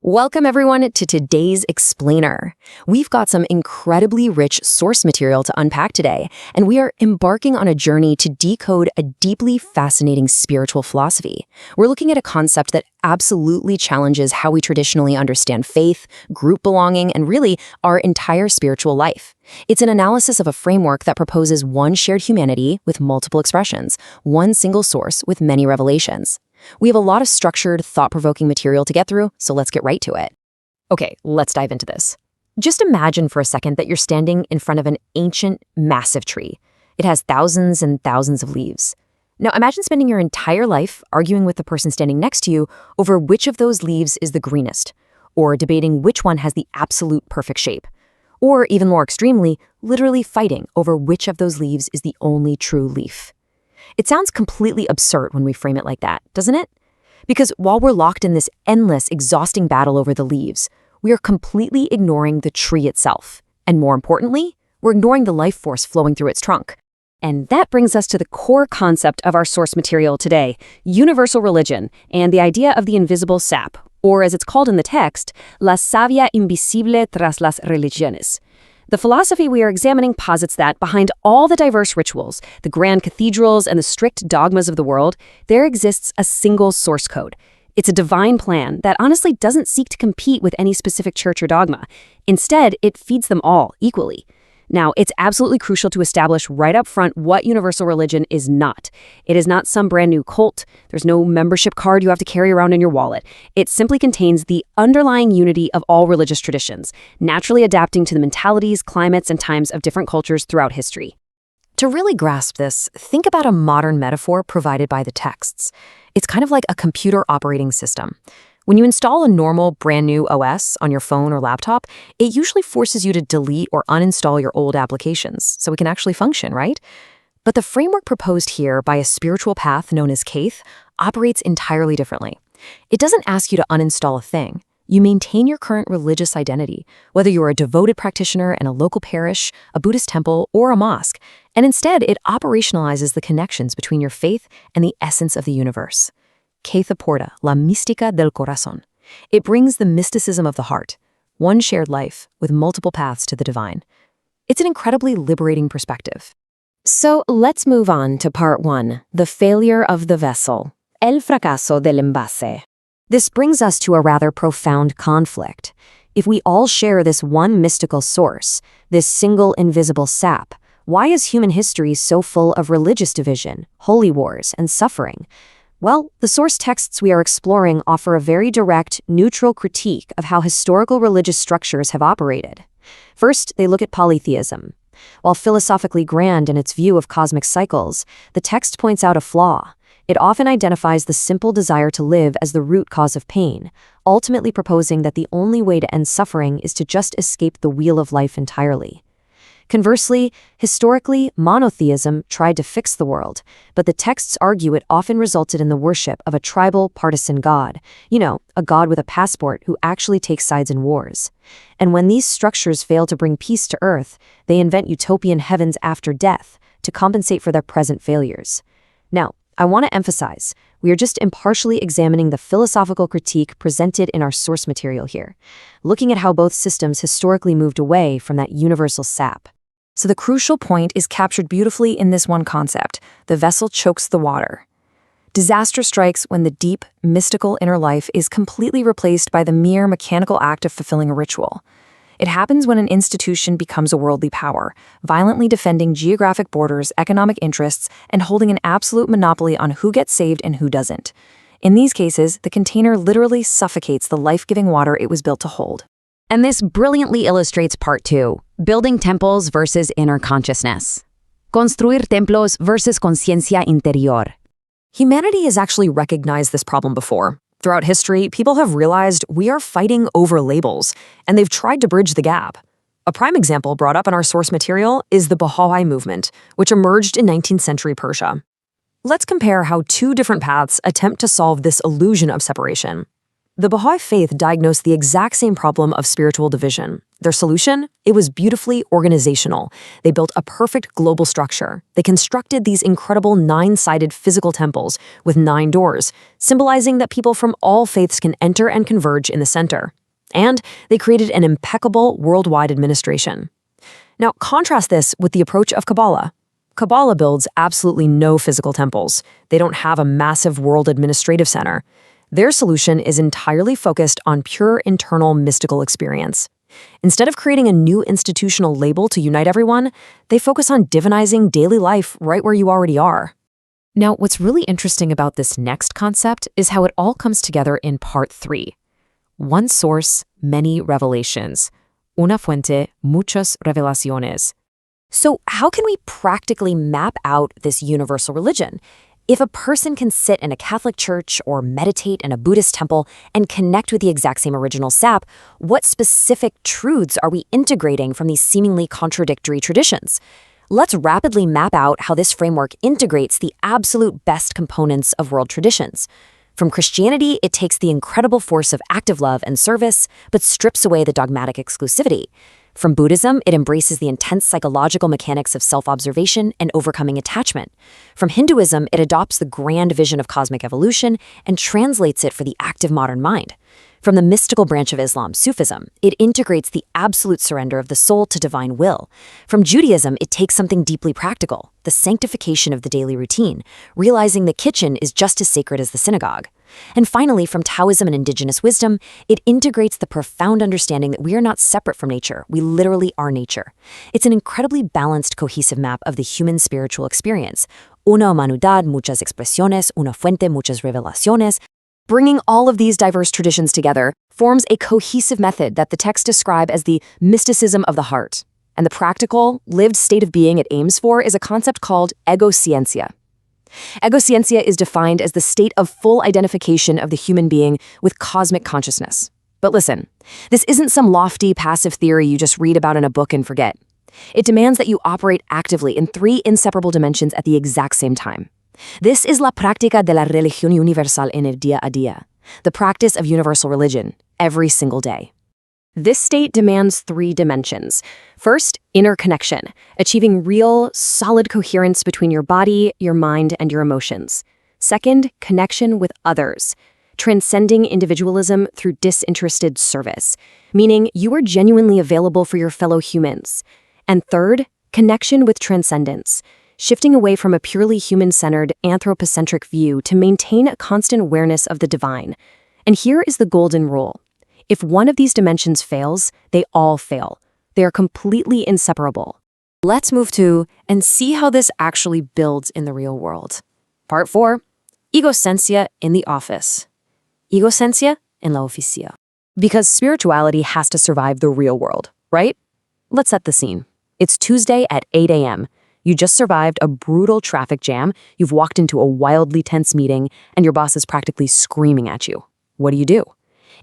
Welcome everyone to today's Explainer. We've got some incredibly rich source material to unpack today, and we are embarking on a journey to decode a deeply fascinating spiritual philosophy. We're looking at a concept that absolutely challenges how we traditionally understand faith, group belonging, and really our entire spiritual life. It's an analysis of a framework that proposes one shared humanity with multiple expressions, one single source with many revelations. We have a lot of structured, thought-provoking material to get through, so let's get right to it. Okay, let's dive into this. Just imagine for a second that you're standing in front of an ancient, massive tree. It has thousands and thousands of leaves. Now imagine spending your entire life arguing with the person standing next to you over which of those leaves is the greenest, or debating which one has the absolute perfect shape. Or even more extremely, literally fighting over which of those leaves is the only true leaf. It sounds completely absurd when we frame it like that, doesn't it? Because while we're locked in this endless, exhausting battle over the leaves, we are completely ignoring the tree itself. And more importantly, we're ignoring the life force flowing through its trunk. And that brings us to the core concept of our source material today, universal religion, and the idea of the invisible sap, or as it's called in the text, la savia invisible tras las religiones. The philosophy we are examining posits that behind all the diverse rituals, the grand cathedrals, and the strict dogmas of the world, there exists a single source code. It's a divine plan that honestly doesn't seek to compete with any specific church or dogma. Instead, it feeds them all equally. Now, it's absolutely crucial to establish right up front what universal religion is not. It is not some brand new cult. There's no membership card you have to carry around in your wallet. It simply contains the underlying unity of all religious traditions, naturally adapting to the mentalities, climates, and times of different cultures throughout history. To really grasp this, think about a modern metaphor provided by the texts. It's kind of like a computer operating system. When you install a normal, brand new OS on your phone or laptop, it usually forces you to delete or uninstall your old applications so it can actually function, right? But the framework proposed here by a spiritual path known as Cafh operates entirely differently. It doesn't ask you to uninstall a thing. You maintain your current religious identity, whether you're a devoted practitioner in a local parish, a Buddhist temple, or a mosque, and instead it operationalizes the connections between your faith and the essence of the universe. Cafh aporta la mística del corazón. It brings the mysticism of the heart, one shared life with multiple paths to the divine. It's an incredibly liberating perspective. So let's move on to part 1, the failure of the vessel, el fracaso del envase. This brings us to a rather profound conflict. If we all share this one mystical source, this single invisible sap, why is human history so full of religious division, holy wars, and suffering? Well, the source texts we are exploring offer a very direct, neutral critique of how historical religious structures have operated. First, they look at polytheism. While philosophically grand in its view of cosmic cycles, the text points out a flaw. It often identifies the simple desire to live as the root cause of pain, ultimately proposing that the only way to end suffering is to just escape the wheel of life entirely. Conversely, historically, monotheism tried to fix the world, but the texts argue it often resulted in the worship of a tribal, partisan god, a god with a passport who actually takes sides in wars. And when these structures fail to bring peace to Earth, they invent utopian heavens after death to compensate for their present failures. Now, I want to emphasize, we are just impartially examining the philosophical critique presented in our source material here, looking at how both systems historically moved away from that universal sap. So the crucial point is captured beautifully in this one concept: the vessel chokes the water. Disaster strikes when the deep, mystical inner life is completely replaced by the mere mechanical act of fulfilling a ritual. It happens when an institution becomes a worldly power, violently defending geographic borders, economic interests, and holding an absolute monopoly on who gets saved and who doesn't. In these cases, the container literally suffocates the life-giving water it was built to hold. And this brilliantly illustrates part 2, building temples versus inner consciousness. Construir templos versus conciencia interior. Humanity has actually recognized this problem before. Throughout history, people have realized we are fighting over labels, and they've tried to bridge the gap. A prime example brought up in our source material is the Baha'i movement, which emerged in 19th century Persia. Let's compare how two different paths attempt to solve this illusion of separation. The Baha'i faith diagnosed the exact same problem of spiritual division. Their solution? It was beautifully organizational. They built a perfect global structure. They constructed these incredible 9-sided physical temples with 9 doors, symbolizing that people from all faiths can enter and converge in the center. And they created an impeccable worldwide administration. Now, contrast this with the approach of Kabbalah. Kabbalah builds absolutely no physical temples. They don't have a massive world administrative center. Their solution is entirely focused on pure internal mystical experience. Instead of creating a new institutional label to unite everyone, they focus on divinizing daily life right where you already are. Now, what's really interesting about this next concept is how it all comes together in part 3. One source, many revelations. Una fuente, muchas revelaciones. So how can we practically map out this universal religion? If a person can sit in a Catholic church or meditate in a Buddhist temple and connect with the exact same original sap, what specific truths are we integrating from these seemingly contradictory traditions? Let's rapidly map out how this framework integrates the absolute best components of world traditions. From Christianity, it takes the incredible force of active love and service, but strips away the dogmatic exclusivity. From Buddhism, it embraces the intense psychological mechanics of self-observation and overcoming attachment. From Hinduism, it adopts the grand vision of cosmic evolution and translates it for the active modern mind. From the mystical branch of Islam, Sufism, it integrates the absolute surrender of the soul to divine will. From Judaism, it takes something deeply practical, the sanctification of the daily routine, realizing the kitchen is just as sacred as the synagogue. And finally, from Taoism and indigenous wisdom, it integrates the profound understanding that we are not separate from nature. We literally are nature. It's an incredibly balanced, cohesive map of the human spiritual experience. Una humanidad, muchas expresiones, una fuente, muchas revelaciones. Bringing all of these diverse traditions together forms a cohesive method that the texts describe as the mysticism of the heart. And the practical, lived state of being it aims for is a concept called egociencia. Egociencia is defined as the state of full identification of the human being with cosmic consciousness. But listen, this isn't some lofty, passive theory you just read about in a book and forget. It demands that you operate actively in 3 inseparable dimensions at the exact same time. This is la práctica de la religión universal en el día a día, the practice of universal religion, every single day. This state demands 3 dimensions. First, inner connection, achieving real, solid coherence between your body, your mind, and your emotions. Second, connection with others, transcending individualism through disinterested service, meaning you are genuinely available for your fellow humans. And third, connection with transcendence, shifting away from a purely human-centered, anthropocentric view to maintain a constant awareness of the divine. And here is the golden rule. If one of these dimensions fails, they all fail. They are completely inseparable. Let's move to and see how this actually builds in the real world. Part 4, Egocencia in the office. Egocencia en la oficina. Because spirituality has to survive the real world, right? Let's set the scene. It's Tuesday at 8 a.m. You just survived a brutal traffic jam, you've walked into a wildly tense meeting, and your boss is practically screaming at you. What do?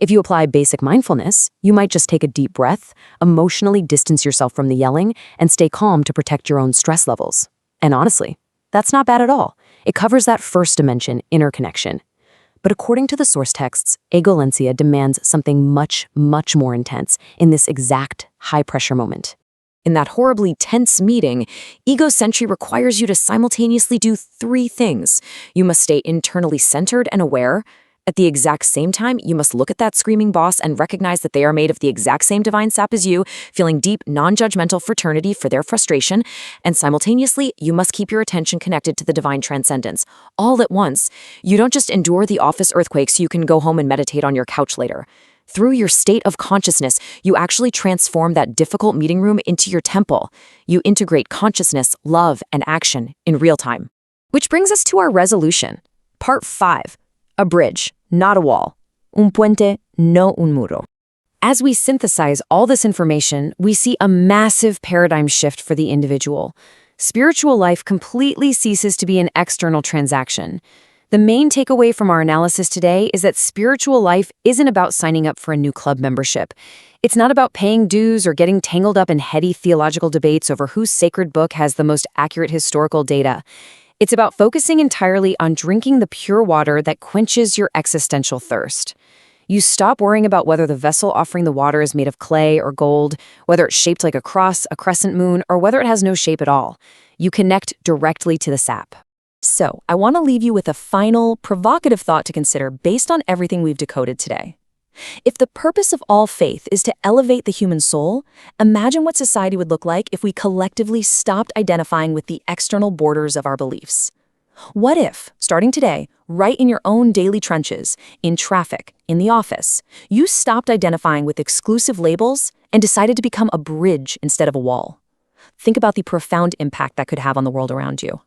If you apply basic mindfulness, you might just take a deep breath, emotionally distance yourself from the yelling, and stay calm to protect your own stress levels. And honestly, that's not bad at all. It covers that first dimension, inner connection. But according to the source texts, egolencia demands something much, much more intense in this exact high-pressure moment. In that horribly tense meeting, egocentry requires you to simultaneously do 3 things. You must stay internally centered and aware. At the exact same time, you must look at that screaming boss and recognize that they are made of the exact same divine sap as you, feeling deep, non-judgmental fraternity for their frustration. And simultaneously, you must keep your attention connected to the divine transcendence. All at once. You don't just endure the office earthquake so you can go home and meditate on your couch later. Through your state of consciousness, you actually transform that difficult meeting room into your temple. You integrate consciousness, love, and action in real time. Which brings us to our resolution. Part 5. A bridge, not a wall. Un puente, no un muro. As we synthesize all this information, we see a massive paradigm shift for the individual. Spiritual life completely ceases to be an external transaction. The main takeaway from our analysis today is that spiritual life isn't about signing up for a new club membership. It's not about paying dues or getting tangled up in heady theological debates over whose sacred book has the most accurate historical data. It's about focusing entirely on drinking the pure water that quenches your existential thirst. You stop worrying about whether the vessel offering the water is made of clay or gold, whether it's shaped like a cross, a crescent moon, or whether it has no shape at all. You connect directly to the sap. So, I want to leave you with a final, provocative thought to consider based on everything we've decoded today. If the purpose of all faith is to elevate the human soul, imagine what society would look like if we collectively stopped identifying with the external borders of our beliefs. What if, starting today, right in your own daily trenches, in traffic, in the office, you stopped identifying with exclusive labels and decided to become a bridge instead of a wall? Think about the profound impact that could have on the world around you.